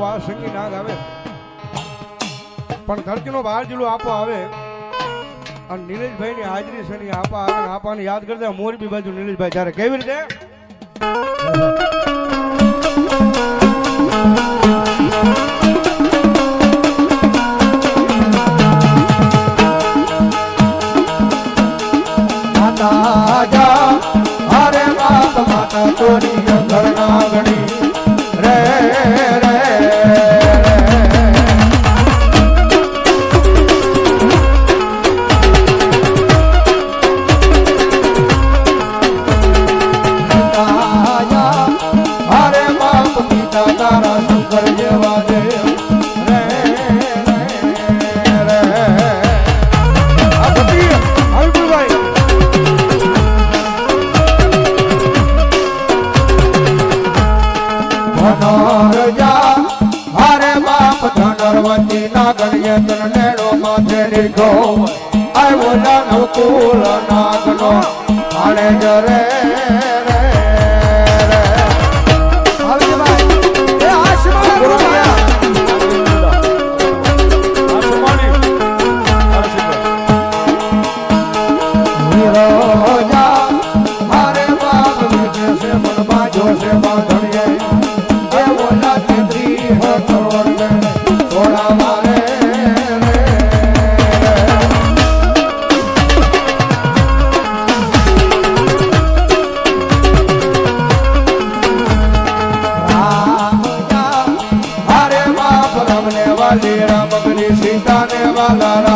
વા સંગી નાગ આવે પણ ધરતીનો બહાર જિલ્લો આપો આવે અને નીલેશભાઈ ની હાજરી છે ની આપા આવે આપાને યાદ કરતા મોરબી બાજુ નીલેશભાઈ ત્યારે કેવી રીતે અરે બાપ માતા તોરી ઘરના ગણી રે રે અરે બાપ પિતા તારા શંકર જેવા દેવ રે રે રે આ બધી હરગુભાઈ ધનરજા અરે બાપ ધનરવતી ના ગણીએ તન નેડો માથે લીધો આવ્યો નાનો કુલ નાગનો આણે જરે રે રે હરજીભાઈ એ આશીર્વાદ ગુરુયા હીરોજા અરે બાપ વિજય સે મન બાજો સે બાંધણીએ થોડા મારે રામ અરે બાપ રમને વાલી રામ બની સીતા ને વાલા